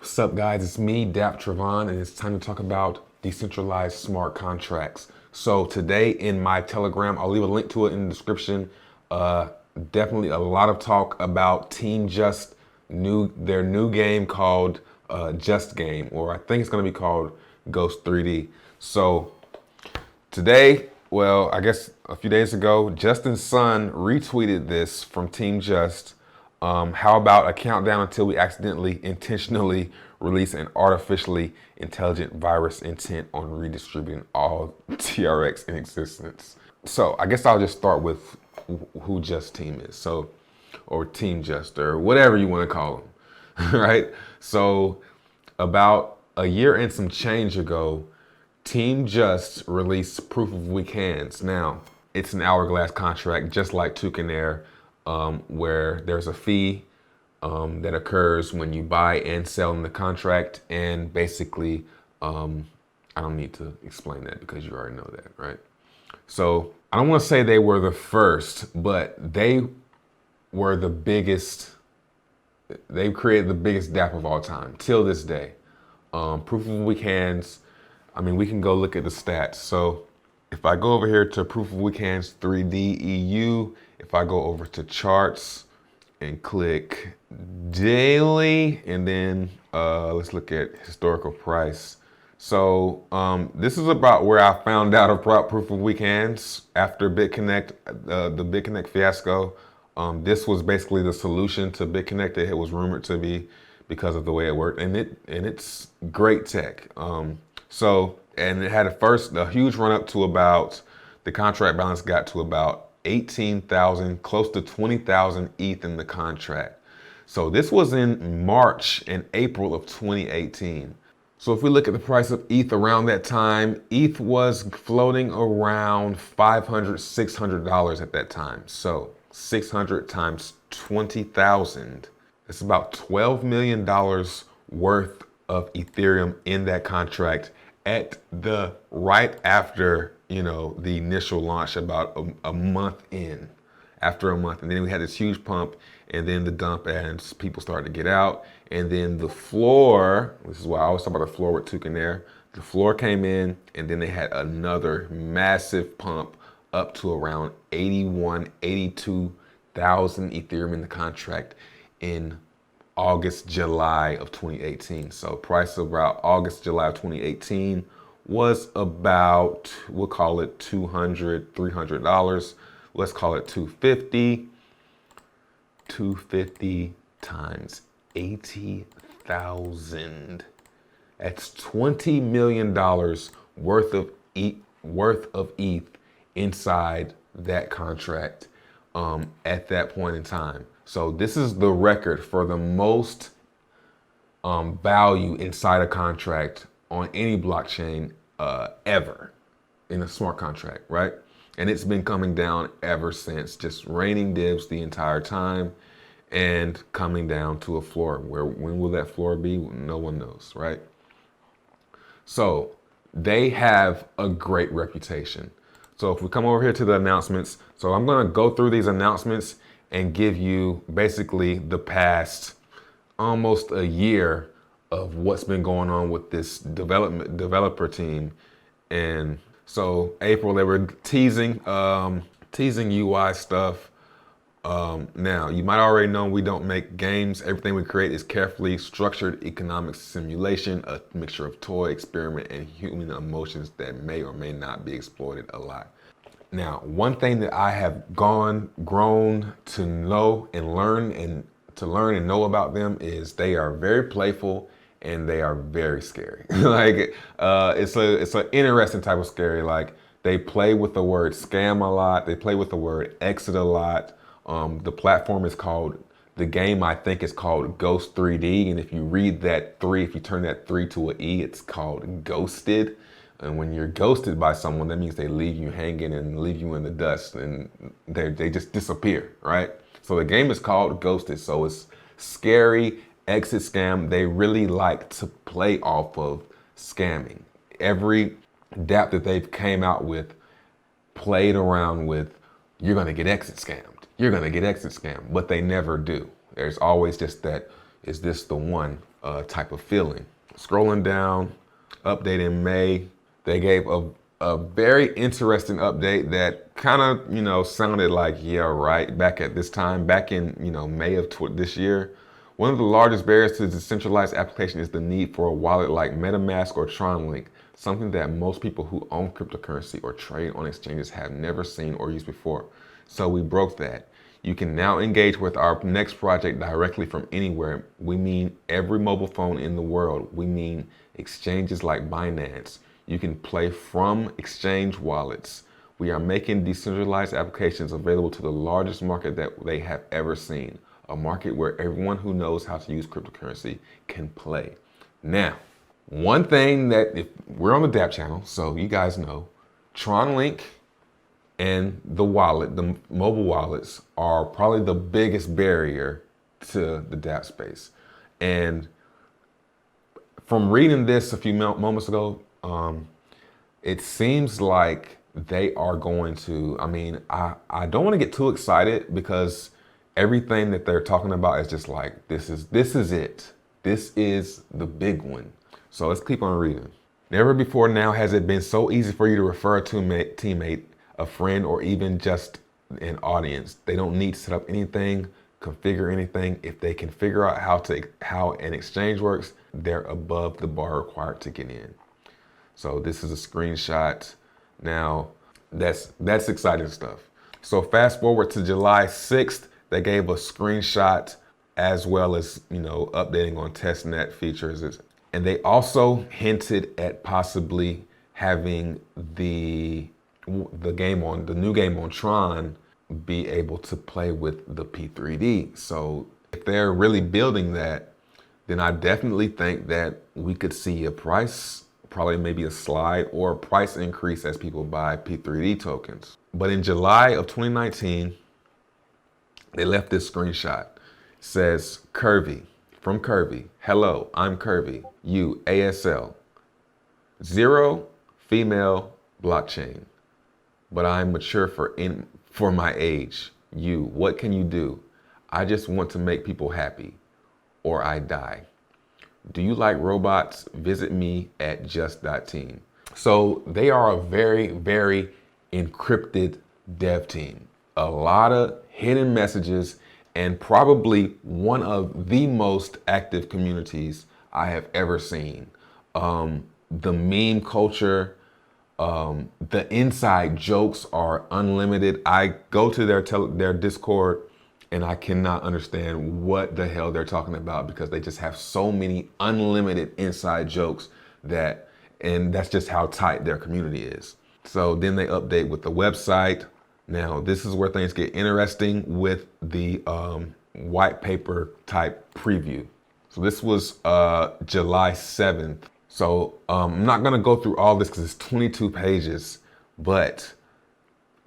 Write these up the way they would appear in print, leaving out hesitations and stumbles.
What's up, guys? It's me, Dapp Trevon, and it's time to talk about decentralized smart contracts. So today in my Telegram, I'll leave a link to it in the description. Uh, Definitely a lot of talk about TeamJUST, their new game called Just Game, or I think it's going to be called Ghost 3D. So today, well, I guess a few days ago, Justin's son retweeted this from TeamJUST. How about a countdown until we accidentally, intentionally release an artificially intelligent virus intent on redistributing all TRX in existence? So I guess I'll just start with who Just Team is. So, or Team Just, or whatever you want to call them, right? So about a year and some change ago, TeamJUST released Proof of Weak Hands. Now, it's an hourglass contract, just like Toucan Air, where there's a fee that occurs when you buy and sell in the contract. And basically, I don't need to explain that because you already know that, right? So I don't want to say they were the first, but they were the biggest. They created the biggest Dapp of all time till this day. Proof of Weak Hands. I mean, we can go look at the stats. So if I go over here to Proof of Weak Hands 3D EU, if I go over to charts and click daily, and then let's look at historical price. So this is about where I found out about Proof of Weak Hands after BitConnect, the BitConnect fiasco. This was basically the solution to BitConnect. It was rumored to be because of the way it worked, and it's great tech. And it had a huge run up to about, the contract balance got to about 18,000, close to 20,000 ETH in the contract. So this was in March and April of 2018. So if we look at the price of ETH around that time, ETH was floating around $500, $600 at that time. So 600 times 20,000, that's about $12 million worth of Ethereum in that contract at the right after, the initial launch, about a month in, after a month. And then we had this huge pump and then the dump, and people started to get out. And then the floor, this is why I always talk about the floor with Toucan Air. The floor came in, and then they had another massive pump up to around 81, 82,000 Ethereum in the contract in August, July of 2018. So price about August, July of 2018 was about, we'll call it $200, $300. Let's call it 250. 250 times 80,000. That's $20 million worth of ETH inside that contract at that point in time. So this is the record for the most value inside a contract on any blockchain ever in a smart contract, right? And it's been coming down ever since, just raining divs the entire time and coming down to a floor. When will that floor be? No one knows, right? So they have a great reputation. So if we come over here to the announcements, so I'm gonna go through these announcements and give you basically the past almost a year of what's been going on with this developer team. And so April, they were teasing UI stuff. Now, you might already know we don't make games. Everything we create is carefully structured economic simulation, a mixture of toy, experiment, and human emotions that may or may not be exploited a lot. Now, one thing that I have grown to know and learn and know about them is they are very playful and they are very scary. It's an interesting type of scary. Like, they play with the word scam a lot. They play with the word exit a lot. The platform is called, the game I think is called Ghost 3D. And if you read that 3, if you turn that 3 to an E, it's called Ghosted. And when you're ghosted by someone, that means they leave you hanging and leave you in the dust, and they just disappear, right? So the game is called Ghosted. So it's scary, exit scam. They really like to play off of scamming. Every Dapp that they've came out with played around with, you're gonna get exit scammed. You're gonna get exit scammed, but they never do. There's always just that, is this the one? type of feeling. Scrolling down, update in May, they gave a very interesting update that kind of, sounded like, yeah, right, back at this time, back in, May of this year. One of the largest barriers to decentralized application is the need for a wallet like MetaMask or TronLink, something that most people who own cryptocurrency or trade on exchanges have never seen or used before. So we broke that. You can now engage with our next project directly from anywhere. We mean every mobile phone in the world. We mean exchanges like Binance. You can play from exchange wallets. We are making decentralized applications available to the largest market that they have ever seen, a market where everyone who knows how to use cryptocurrency can play. Now, one thing that, if we're on the Dapp channel, so you guys know, TronLink and the wallet, the mobile wallets, are probably the biggest barrier to the Dapp space. And from reading this a few moments ago, it seems like they are going to, I don't want to get too excited because everything that they're talking about is just like, this is it. This is the big one. So let's keep on reading. Never before now has it been so easy for you to refer a teammate, a friend, or even just an audience. They don't need to set up anything, configure anything. If they can figure out how an exchange works, they're above the bar required to get in. So this is a screenshot. Now, that's exciting stuff. So fast forward to July 6th, they gave a screenshot as well as, updating on testnet features. And they also hinted at possibly having the new game on Tron be able to play with the P3D. So if they're really building that, then I definitely think that we could see a price, probably maybe a slide or a price increase as people buy P3D tokens. But in July of 2019, they left this screenshot. It says, Curvy, from Curvy. Hello, I'm Curvy. You, ASL. 0 female blockchain. But I'm mature for my age. You, what can you do? I just want to make people happy, or I die. Do you like robots? Visit me at just.team. So they are a very, very encrypted dev team. A lot of hidden messages and probably one of the most active communities I have ever seen. The meme culture, the inside jokes are unlimited. I go to their Discord and I cannot understand what the hell they're talking about because they just have so many unlimited inside jokes and that's just how tight their community is. So then they update with the website. Now, this is where things get interesting with the white paper type preview. So this was July 7th. So I'm not gonna go through all this because it's 22 pages, but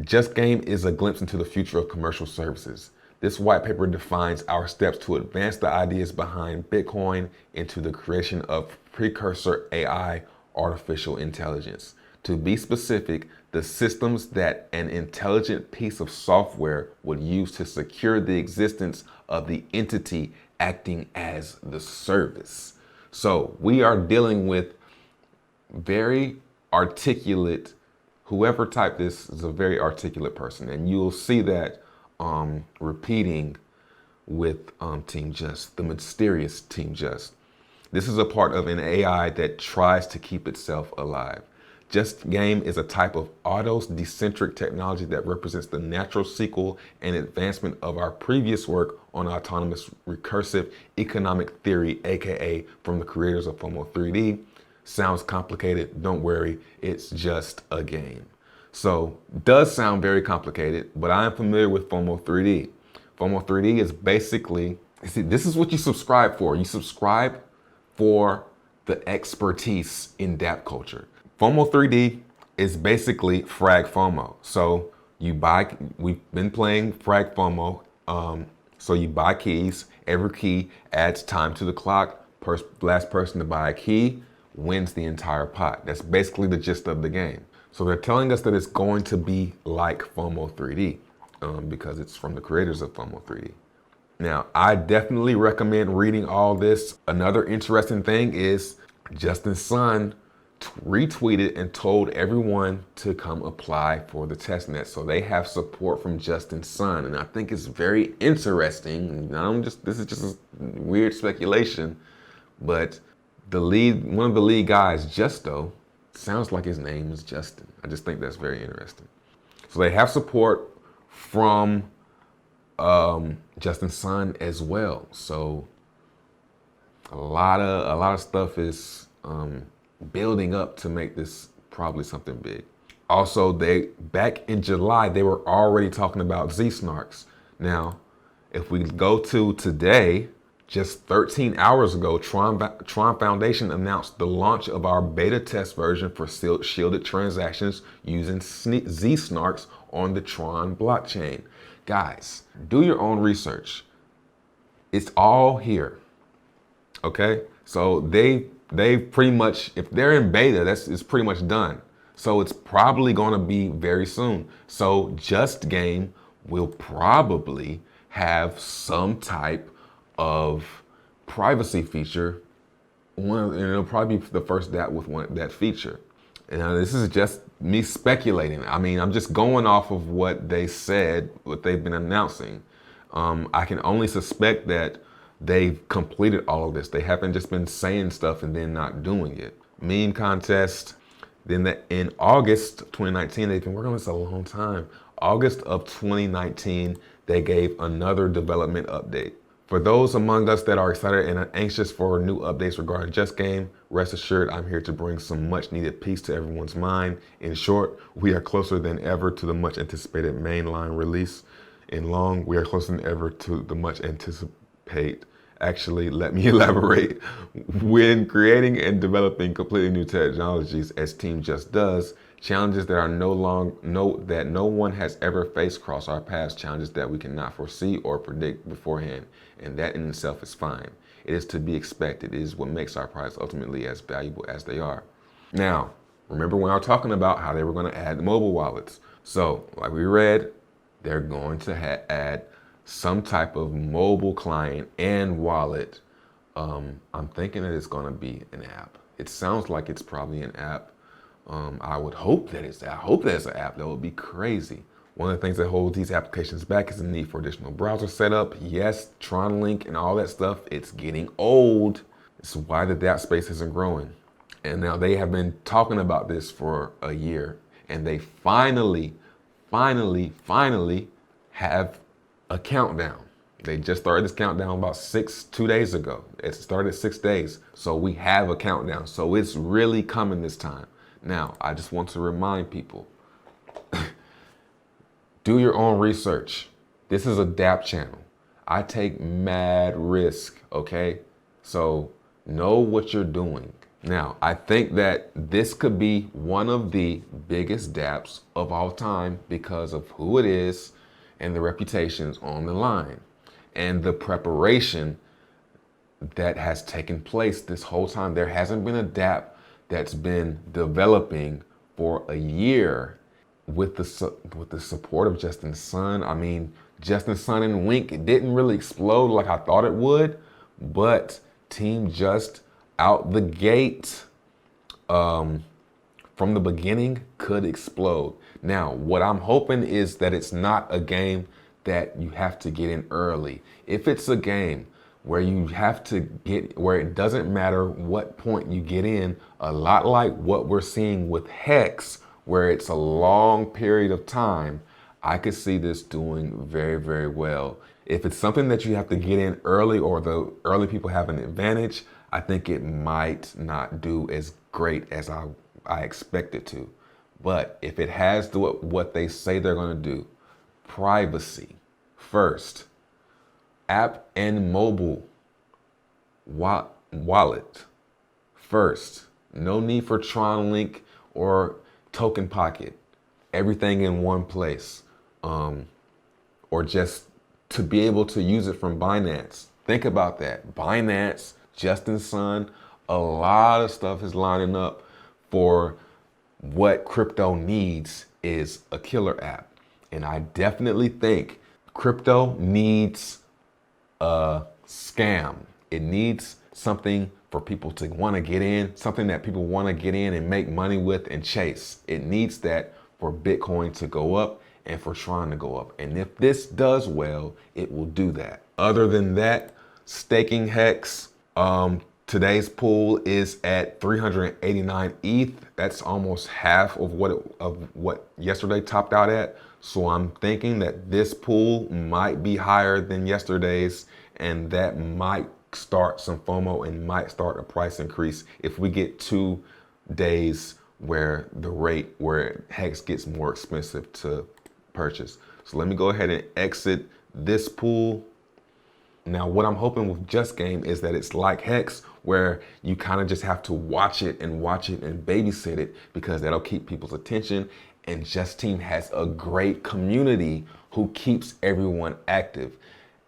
Just Game is a glimpse into the future of commercial services. This white paper defines our steps to advance the ideas behind Bitcoin into the creation of precursor AI, artificial intelligence. To be specific, the systems that an intelligent piece of software would use to secure the existence of the entity acting as the service. So we are dealing with very articulate, whoever typed this is a very articulate person, and you'll see that repeating with TeamJUST, the mysterious TeamJUST. This is a part of an AI that tries to keep itself alive. Just Game is a type of auto-decentric technology that represents the natural sequel and advancement of our previous work on autonomous recursive economic theory, aka from the creators of FOMO 3D. Sounds complicated, don't worry, it's just a game. So, does sound very complicated, but I am familiar with FOMO 3D. FOMO 3D is basically, this is what you subscribe for. You subscribe for the expertise in Dapp culture. FOMO 3D is basically Frag FOMO. So we've been playing Frag FOMO. So you buy keys, every key adds time to the clock. Last person to buy a key wins the entire pot. That's basically the gist of the game. So they're telling us that it's going to be like FOMO 3D because it's from the creators of FOMO 3D. Now, I definitely recommend reading all this. Another interesting thing is Justin's son retweeted and told everyone to come apply for the testnet. So they have support from Justin's son. And I think it's very interesting. This is just weird speculation, but one of the lead guys, Justo, sounds like his name is Justin. I just think that's very interesting. So they have support from Justin's son as well. So a lot of stuff is building up to make this probably something big. Also, back in July, they were already talking about Z-Snarks. Now, if we go to today, just 13 hours ago, Tron Foundation announced the launch of our beta test version for shielded transactions using Z-Snarks on the Tron blockchain. Guys, do your own research. It's all here. Okay? So they pretty much, if they're in beta, it's pretty much done. So it's probably going to be very soon. So Just Game will probably have some type of privacy feature. And it'll probably be the first Dapp with that feature. And this is just me speculating. I mean, I'm just going off of what they said, what they've been announcing. I can only suspect that they've completed all of this. They haven't just been saying stuff and then not doing it. Meme contest. Then in August 2019, they've been working on this a long time. August of 2019, they gave another development update. For those among us that are excited and anxious for new updates regarding Just Game, rest assured I'm here to bring some much needed peace to everyone's mind. In short, we are closer than ever to the much anticipated mainline release. In long, we are closer than ever to the much anticipated. Actually, let me elaborate. When creating and developing completely new technologies, as TeamJUST does, challenges that are that no one has ever faced cross our paths, challenges that we cannot foresee or predict beforehand, and that in itself is fine. It is to be expected. It is what makes our products ultimately as valuable as they are. Now, remember when I was talking about how they were going to add mobile wallets? So, like we read, they're going to add some type of mobile client and wallet. I'm thinking that it's going to be an app. It sounds like it's probably an app. I hope that it's an app. That would be crazy. One of the things that holds these applications back is the need for additional browser setup. Yes, Tron Link and all that stuff, it's getting old. It's why the Dapp space isn't growing. And now they have been talking about this for a year, and they finally have a countdown. They just started this countdown about 2 days ago. It started 6 days. So we have a countdown. So it's really coming this time. Now, I just want to remind people, do your own research. This is a Dapp channel. I take mad risk, okay? So know what you're doing. Now, I think that this could be one of the biggest Dapps of all time because of who it is and the reputations on the line and the preparation that has taken place this whole time. There hasn't been a Dapp that's been developing for a year with the support of Justin's son. I mean, Justin's son and Wink, it didn't really explode like I thought it would, but TeamJUST out the gate from the beginning could explode. Now, what I'm hoping is that it's not a game that you have to get in early. If it's a game where you have to where it doesn't matter what point you get in, a lot like what we're seeing with Hex, where it's a long period of time, I could see this doing very, very well. If it's something that you have to get in early or the early people have an advantage, I think it might not do as great as I expect it to. But if it has what they say they're going to do, privacy first, app and mobile wallet first, no need for Tron Link or Token Pocket, everything in one place, or just to be able to use it from Binance. Think about that. Binance, Justin's son, a lot of stuff is lining up for what crypto needs is a killer app. And I definitely think crypto needs a scam. It needs something for people to want to get in, something that people want to get in and make money with and chase. It needs that for Bitcoin to go up and for Tron to go up. And if this does well, it will do that. Other than that, staking Hex, today's pool is at 389 ETH. That's almost half of what yesterday topped out at. So I'm thinking that this pool might be higher than yesterday's, and that might start some FOMO and might start a price increase if we get 2 days where Hex gets more expensive to purchase. So let me go ahead and exit this pool. Now, what I'm hoping with Just Game is that it's like Hex, where you kind of just have to watch it and babysit it, because that'll keep people's attention. And Just Team has a great community who keeps everyone active.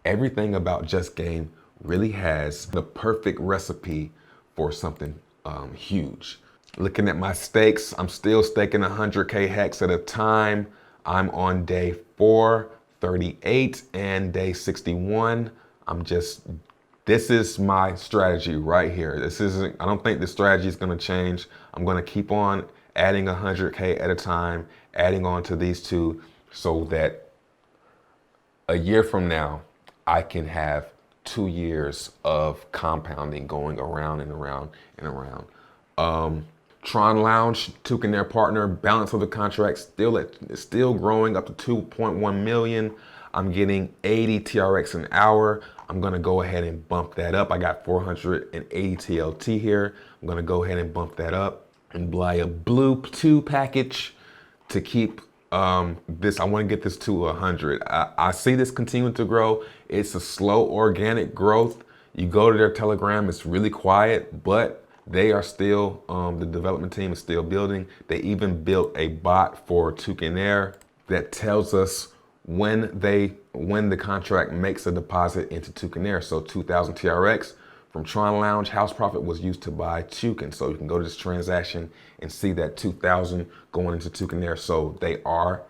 Everything about Just Game really has the perfect recipe for something huge. Looking at my stakes, I'm still staking 100K Hex at a time. I'm on day 438 and day 61. This is my strategy right here. I don't think the strategy is gonna change. I'm gonna keep on adding 100K at a time, adding on to these two, so that a year from now, I can have 2 years of compounding going around and around and around. Tron Lounge, Tukin, their partner, balance of the contract still growing up to 2.1 million. I'm getting 80 TRX an hour. I'm gonna go ahead and bump that up. I got 480 TLT here. I'm gonna go ahead and bump that up and buy a blue 2 package to keep this. I want to get this to 100. I see this continuing to grow. It's a slow organic growth. You go to their Telegram, it's really quiet, but they are still, the development team is still building. They even built a bot for Tukin Air that tells us when the contract makes a deposit into Tukin Air. So 2,000 TRX from Tron Lounge house profit was used to buy Tukin. So you can go to this transaction and see that 2,000 going into Tukin Air. So they are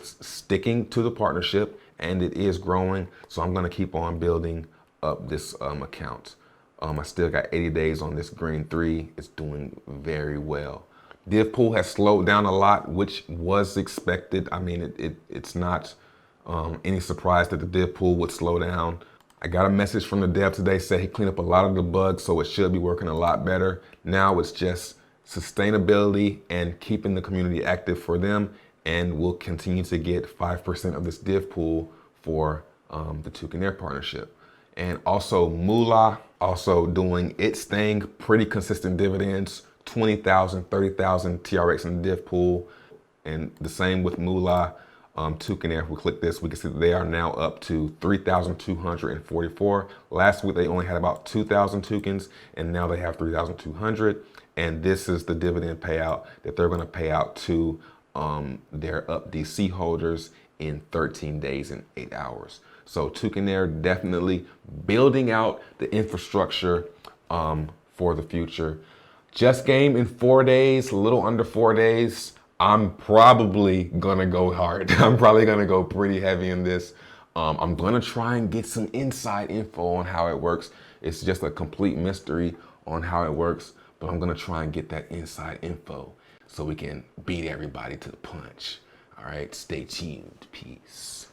sticking to the partnership, and it is growing. So I'm gonna keep on building up this account. I still got 80 days on this green 3. It's doing very well. Div pool has slowed down a lot, which was expected. I mean, it's not any surprise that the div pool would slow down. I got a message from the dev today, said he cleaned up a lot of the bugs, so it should be working a lot better. Now it's just sustainability and keeping the community active for them, and we'll continue to get 5% of this div pool for the Tukin Air partnership. And also Moolah, also doing its thing, pretty consistent dividends, 20,000, 30,000 TRX in the div pool. And the same with Moolah. Tukin Air, if we click this, we can see that they are now up to 3,244. Last week, they only had about 2,000 tokens, and now they have 3,200. And this is the dividend payout that they're gonna pay out to their UpDC holders in 13 days and 8 hours. So Tukin Air definitely building out the infrastructure for the future. Just Game in 4 days, a little under 4 days. I'm probably gonna go hard. I'm probably gonna go pretty heavy in this. I'm gonna try and get some inside info on how it works. It's just a complete mystery on how it works, but I'm gonna try and get that inside info so we can beat everybody to the punch. All right, stay tuned. Peace.